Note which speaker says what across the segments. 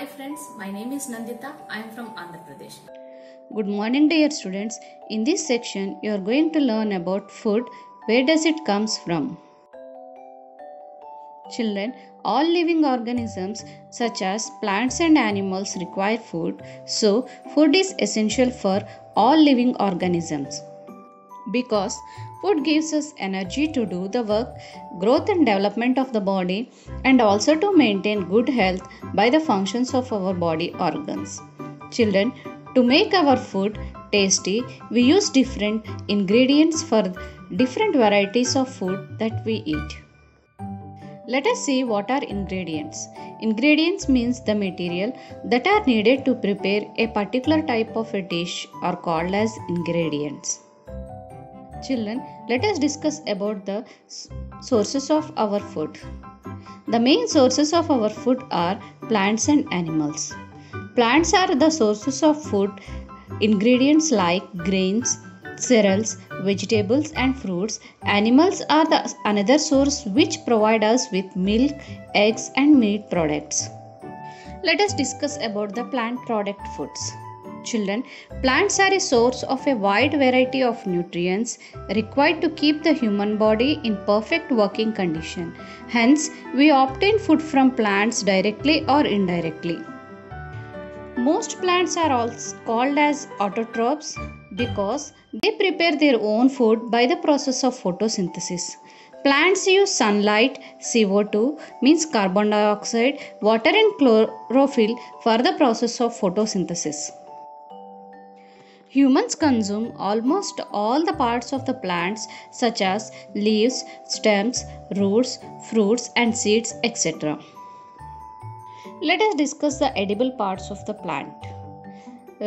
Speaker 1: Hi friends, my name is Nandita. I am from Andhra Pradesh.
Speaker 2: Good morning dear students. In this section you are going to learn about food. Where does it comes from? Children, all living organisms such as plants and animals require food. So, food is essential for all living organisms. Because food gives us energy to do the work, growth and development of the body, and also to maintain good health by the functions of our body organs. Children, to make our food tasty, we use different ingredients for different varieties of food that we eat. Let us see what are ingredients. Ingredients means the material that are needed to prepare a particular type of a dish are called as ingredients. Children, let us discuss about the sources of our food. The main sources of our food are plants and animals. Plants are the sources of food ingredients like grains, cereals, vegetables and fruits. Animals are the another source which provide us with milk, eggs and meat products. Let us discuss about the plant product foods. Children, plants are a source of a wide variety of nutrients required to keep the human body in perfect working condition. Hence, we obtain food from plants directly or indirectly. Most plants are also called as autotrophs because they prepare their own food by the process of photosynthesis. Plants use sunlight, CO2 means carbon dioxide, water and chlorophyll for the process of photosynthesis. Humans consume almost all the parts of the plants such as leaves, stems, roots, fruits and seeds, etc. Let us discuss the edible parts of the plant.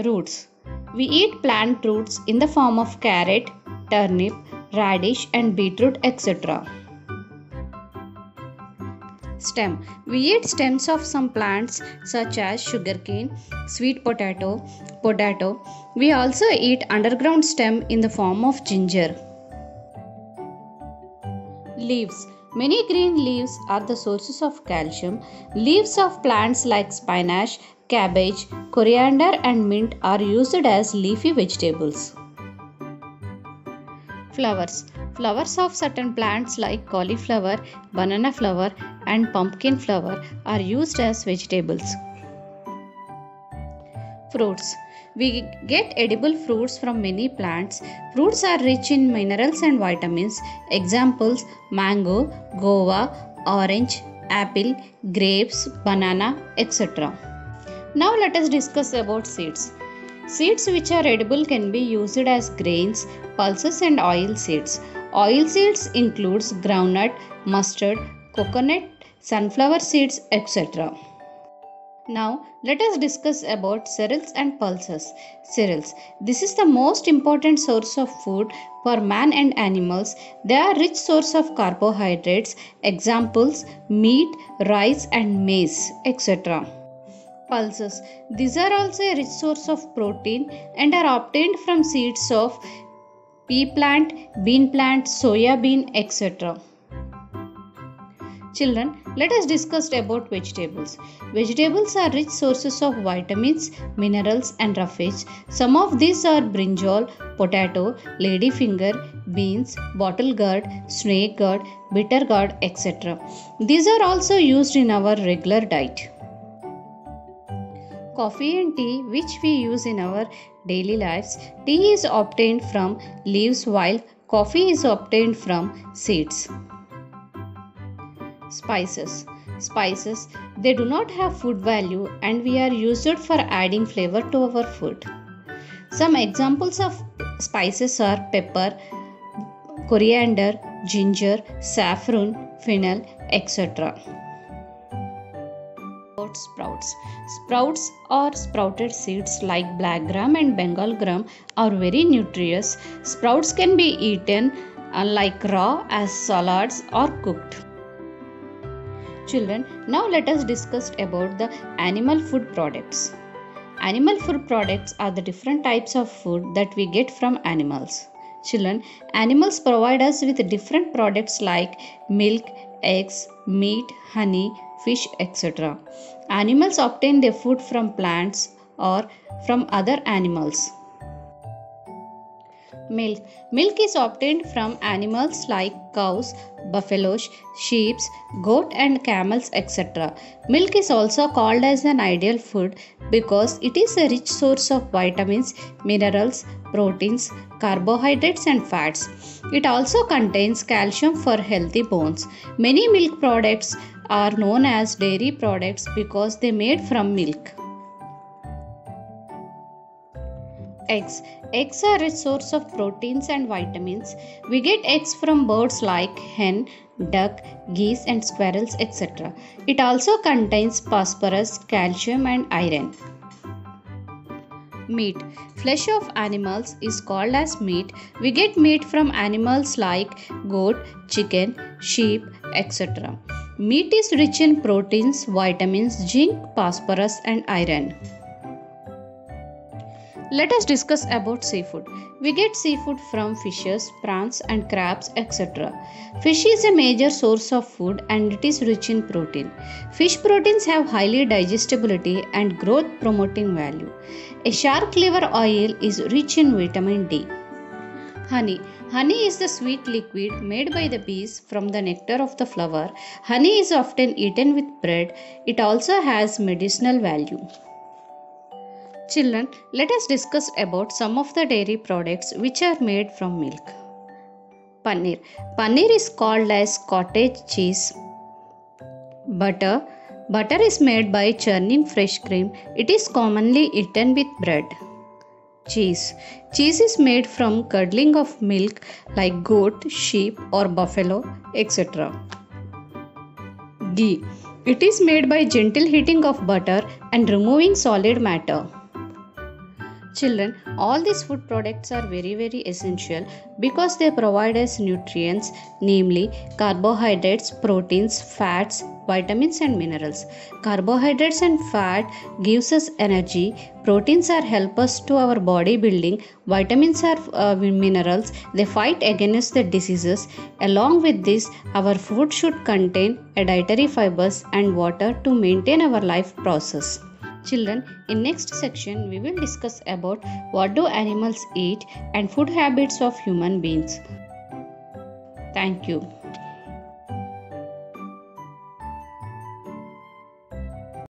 Speaker 2: Roots. We eat plant roots in the form of carrot, turnip, radish and beetroot, etc. Stem. We eat stems of some plants such as sugarcane, sweet potato. We also eat underground stem in the form of ginger. Leaves. Many green leaves are the sources of calcium. Leaves of plants like spinach, cabbage, coriander and mint are used as leafy vegetables. Flowers. Flowers of certain plants like cauliflower, banana flower and pumpkin flower are used as vegetables. Fruits. We get edible fruits from many plants. Fruits are rich in minerals and vitamins. Examples: mango, guava, orange, apple, grapes, banana, etc. Now let us discuss about seeds. Seeds which are edible can be used as grains, pulses and oil seeds. Oil seeds includes groundnut, mustard, coconut, sunflower seeds, etc. Now let us discuss about cereals and pulses. Cereals. This is the most important source of food for man and animals. They are rich source of carbohydrates. Examples: meat, rice and maize, etc. Pulses. These are also a rich source of protein and are obtained from seeds of pea plant, bean plant, soya bean, etc. Children, let us discuss about vegetables. Vegetables are rich sources of vitamins, minerals and roughage. Some of these are brinjal, potato, ladyfinger, beans, bottle gourd, snake gourd, bitter gourd, etc. These are also used in our regular diet. Coffee and tea which we use in our daily lives. Tea is obtained from leaves while coffee is obtained from seeds. Spices. Spices, they do not have food value and we are used for adding flavor to our food. Some examples of spices are pepper, coriander, ginger, saffron, fennel, etc. Sprouts. Sprouts or sprouted seeds like black gram and Bengal gram are very nutritious. Sprouts can be eaten like raw as salads or cooked. Children, now let us discuss about the animal food products. Animal food products are the different types of food that we get from animals. Children, animals provide us with different products like milk, eggs, meat, honey, fish, etc. Animals obtain their food from plants or from other animals. Milk. Milk is obtained from animals like cows, buffaloes, sheep, goat and camels, etc. Milk is also called as an ideal food because it is a rich source of vitamins, minerals, proteins, carbohydrates and fats. It also contains calcium for healthy bones. Many milk products are known as dairy products because they are made from milk. Eggs. Eggs are a source of proteins and vitamins. We get eggs from birds like hen, duck, geese and squirrels, etc. It also contains phosphorus, calcium and iron. Meat. Flesh of animals is called as meat. We get meat from animals like goat, chicken, sheep, etc. Meat is rich in proteins, vitamins, zinc, phosphorus and iron. Let us discuss about seafood. We get seafood from fishes, prawns and crabs, etc. Fish is a major source of food and it is rich in protein. Fish proteins have highly digestibility and growth promoting value. A shark liver oil is rich in vitamin D. Honey. Honey is the sweet liquid made by the bees from the nectar of the flower. Honey is often eaten with bread. It also has medicinal value. Children, let us discuss about some of the dairy products which are made from milk. Paneer. Paneer is called as cottage cheese. Butter. Butter is made by churning fresh cream. It is commonly eaten with bread. Cheese. Cheese is made from curdling of milk like goat, sheep or buffalo, etc. Ghee. It is made by gentle heating of butter and removing solid matter. Children, all these food products are very essential because they provide us nutrients, namely carbohydrates, proteins, fats, vitamins and minerals. Carbohydrates and fat gives us energy, proteins are help us to our body building, vitamins are minerals, they fight against the diseases. Along with this, our food should contain a dietary fibers and water to maintain our life process. Children, in next section we will discuss about what do animals eat and food habits of human beings. Thank you.